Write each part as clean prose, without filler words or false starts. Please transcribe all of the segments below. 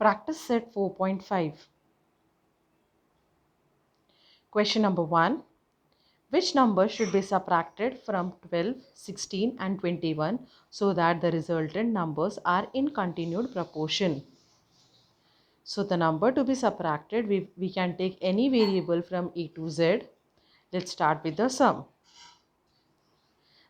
Practice set 4.5. Question number 1. Which number should be subtracted from 12, 16 and 21 so that the resultant numbers are in continued proportion? So the number to be subtracted, we can take any variable from A to Z. Let's start with the sum.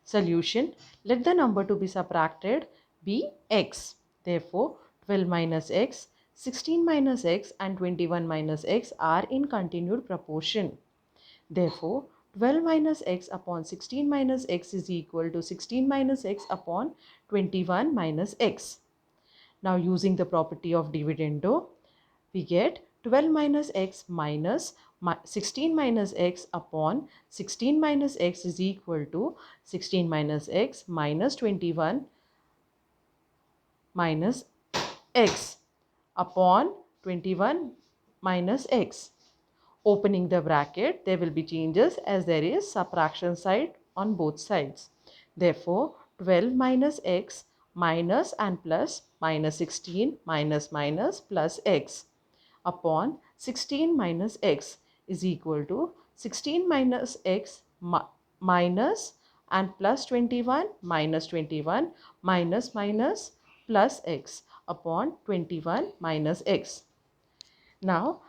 Solution. Let the number to be subtracted be x. Therefore, 12 minus x, 16 minus x and 21 minus x are in continued proportion. Therefore, 12 minus x upon 16 minus x is equal to 16 minus x upon 21 minus x. Now, using the property of dividendo, we get 12 minus x minus 16 minus x upon 16 minus x is equal to 16 minus x minus 21 minus x upon 21 minus x. Opening the bracket, there will be changes as there is subtraction side on both sides. Therefore, 12 minus x minus and plus minus 16 minus minus plus x upon 16 minus x is equal to 16 minus x minus and plus 21 minus 21 minus minus plus x upon 21 minus x. Now,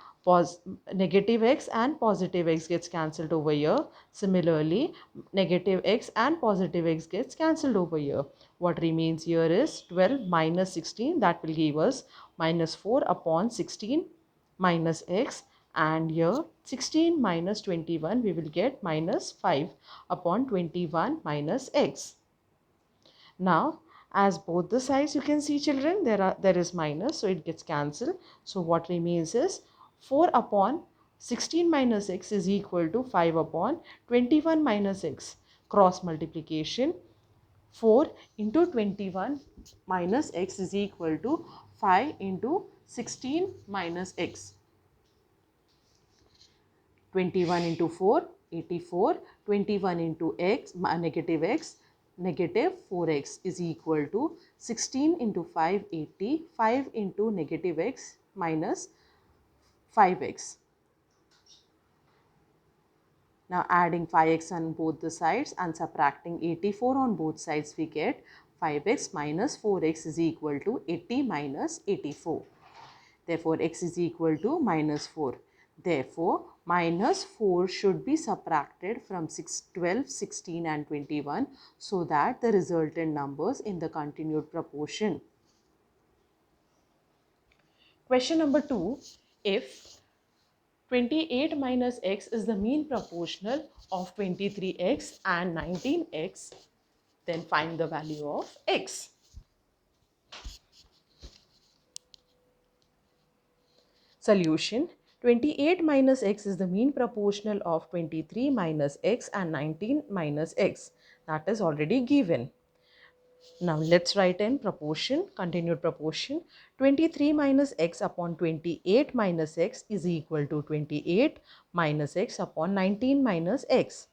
negative x and positive x gets cancelled over here. Similarly, negative x and positive x gets cancelled over here. What remains here is 12 minus 16. That will give us minus 4 upon 16 minus x. And here 16 minus 21, we will get minus 5 upon 21 minus x. Now, as both the sides you can see, children, there is minus, so it gets cancelled. So what remains is 4 upon 16 minus x is equal to 5 upon 21 minus x. Cross multiplication, 4 into 21 minus x is equal to 5 into 16 minus x. 21 into 4, 84. 21 into x, negative x, negative 4x is equal to 16 into 5, 80. 5 into negative x minus 5x. Now adding 5x on both the sides and subtracting 84 on both sides, we get 5x minus 4x is equal to 80 minus 84. Therefore, x is equal to minus 4. Therefore, minus 4 should be subtracted from 12, 16 and 21 so that the resultant numbers in the continued proportion. Question number 2. If 28 minus x is the mean proportional of 23x and 19x, then find the value of x. Solution. 28 minus x is the mean proportional of 23 minus x and 19 minus x. That is already given. Now let's write in proportion, continued proportion. 23 minus x upon 28 minus x is equal to 28 minus x upon 19 minus x.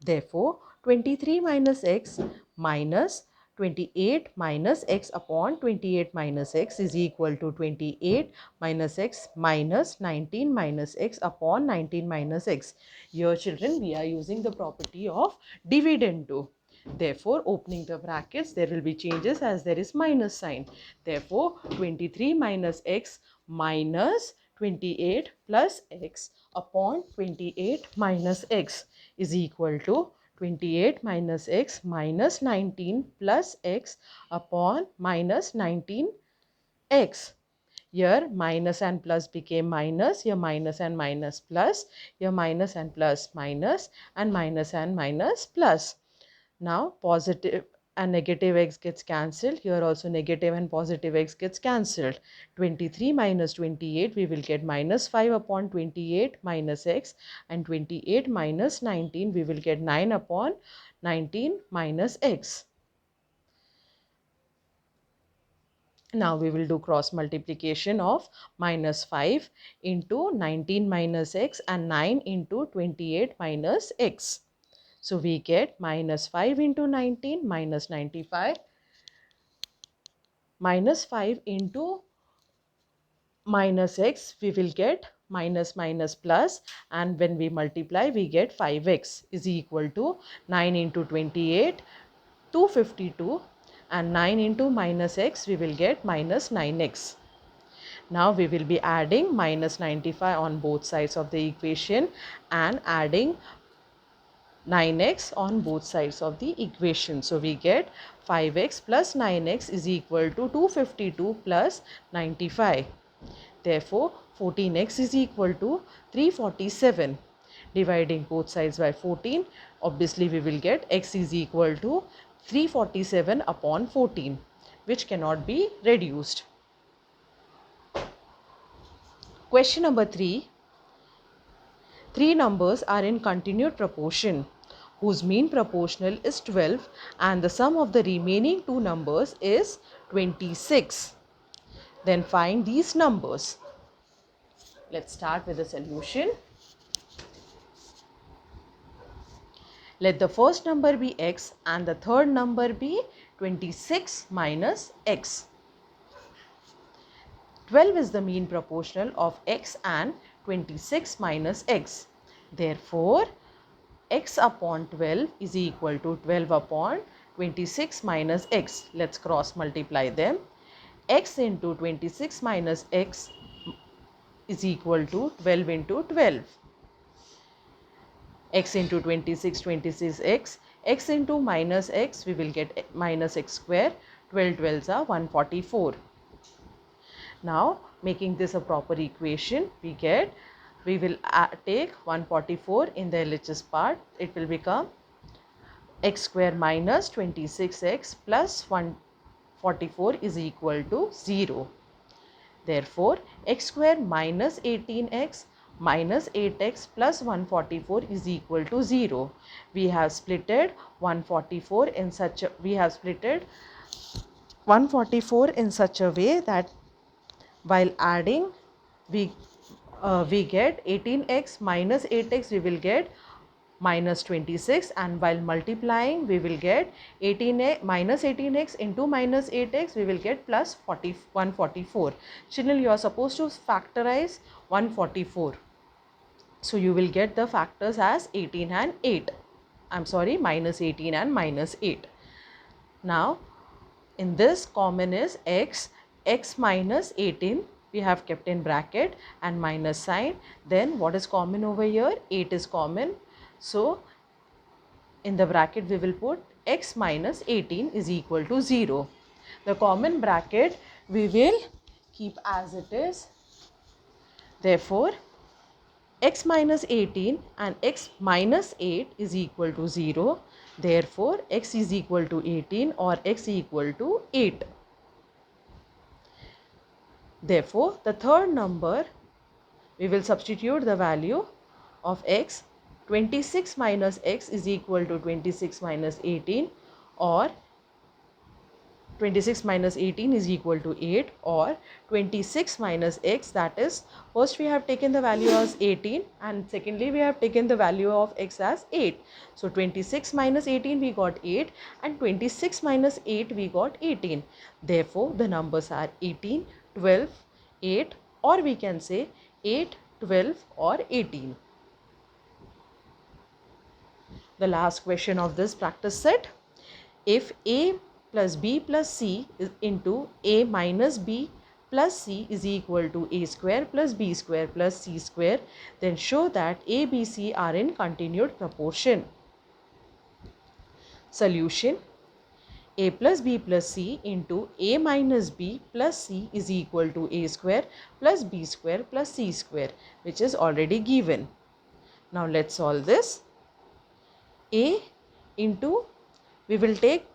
Therefore, 23 minus x minus 28 minus x upon 28 minus x is equal to 28 minus x minus 19 minus x upon 19 minus x. Here, children, we are using the property of dividendo. Therefore, opening the brackets, there will be changes as there is minus sign. Therefore, 23 minus x minus 28 plus x upon 28 minus x is equal to 28 minus x minus 19 plus x upon minus 19x. Here minus and plus became minus, here minus and minus plus, here minus and plus minus, and minus plus. Now positive and negative x gets cancelled. Here also negative and positive x gets cancelled. 23 minus 28, we will get minus 5 upon 28 minus x, and 28 minus 19, we will get 9 upon 19 minus x. Now we will do cross multiplication of minus 5 into 19 minus x and 9 into 28 minus x. So we get minus 5 into 19 minus 95 minus 5 into minus x, we will get minus minus plus, and when we multiply we get 5x is equal to 9 into 28, 252, and 9 into minus x we will get minus 9x. Now we will be adding minus 95 on both sides of the equation and adding 9x on both sides of the equation. So we get 5x plus 9x is equal to 252 plus 95. Therefore, 14x is equal to 347. Dividing both sides by 14, obviously we will get x is equal to 347 upon 14, which cannot be reduced. Question number 3. Three numbers are in continued proportion whose mean proportional is 12 and the sum of the remaining two numbers is 26. Then find these numbers. Let's start with the solution. Let the first number be x and the third number be 26 minus x. 12 is the mean proportional of x and 26 minus x. Therefore, x upon 12 is equal to 12 upon 26 minus x. Let's cross multiply them. X into 26 minus x is equal to 12 into 12. X into 26, 26x. X into minus x, we will get minus x square. 12 12s are 144. Now, making this a proper equation, we will take 144 in the LHS part. It will become x square minus 26x plus 144 is equal to 0. Therefore, x square minus 18x minus 8x plus 144 is equal to 0. We have splitted 144 in such a way that while adding we get 18x minus 8x, we will get minus 26, and while multiplying we will get 18x minus 18x into minus 8x, we will get plus 144. Children, you are supposed to factorize 144. So you will get the factors as 18 and 8. Minus 18 and minus 8. Now, in this common is x minus 18 we have kept in bracket and minus sign. Then what is common over here? 8 is common. So, in the bracket we will put x minus 18 is equal to 0. The common bracket we will keep as it is. Therefore, x minus 18 and x minus 8 is equal to 0. Therefore, x is equal to 18 or x equal to 8. Therefore, the third number, we will substitute the value of x. 26 minus x is equal to 26 minus 18, or 26 minus 18 is equal to 8, or 26 minus x, that is, first we have taken the value as 18 and secondly we have taken the value of x as 8. So 26 minus 18 we got 8 and 26 minus 8 we got 18. Therefore, the numbers are 18, 12, 8, or we can say 8, 12 or 18. The last question of this practice set. If a plus b plus c is into a minus b plus c is equal to a square plus b square plus c square, then show that a, b, c are in continued proportion. Solution. A plus b plus c into a minus b plus c is equal to a square plus b square plus c square, which is already given. Now let's solve this. A into, we will take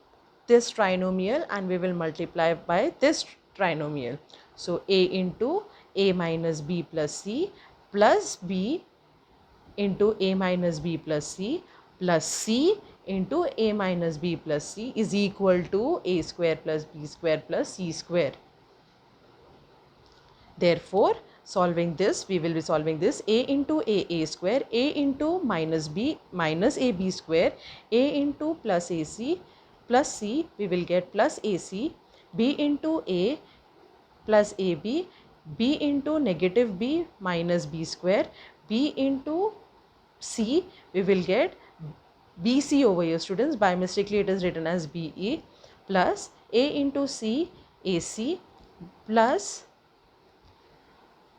this trinomial and we will multiply by this trinomial. So a into a minus b plus c plus b into a minus b plus c plus c into a minus b plus c is equal to a square plus b square plus c square. Therefore, solving this, we will be solving this a into a square, a into minus b minus ab square, a into plus ac plus c, we will get plus ac, b into a plus ab, b into negative b minus b square, b into c, we will get bc over here students, by mistakenly it is written as be, plus a into c, ac, plus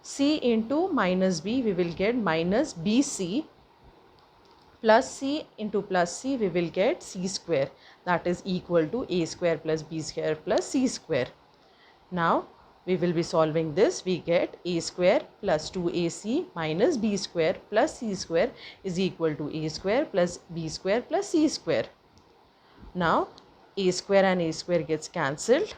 c into minus b, we will get minus bc, plus c into plus c, we will get c square, that is equal to a square plus b square plus c square. Now we will be solving this. We get a square plus 2ac minus b square plus c square is equal to a square plus b square plus c square. Now a square and a square gets cancelled.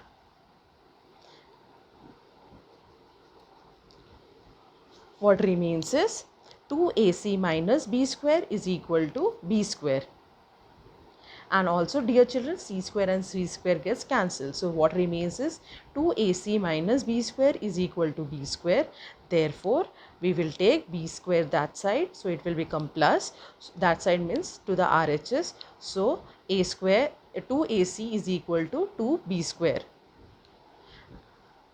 What remains is 2ac minus b square is equal to b square. And also, dear children, c square and c square gets cancelled. So what remains is 2ac minus b square is equal to b square. Therefore, we will take b square that side. So it will become plus. That side means to the RHS. So a square 2ac is equal to 2b square.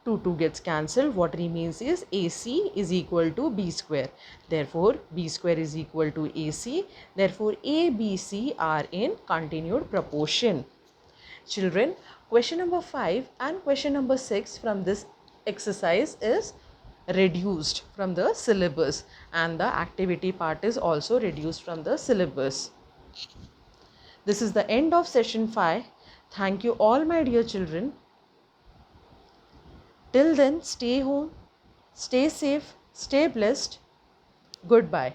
2 gets cancelled. What remains is AC is equal to B square. Therefore, B square is equal to AC. Therefore, A, B, C are in continued proportion. Children, question number 5 and question number 6 from this exercise is reduced from the syllabus, and the activity part is also reduced from the syllabus. This is the end of session 5. Thank you all my dear children. Till then, stay home, stay safe, stay blessed. Goodbye.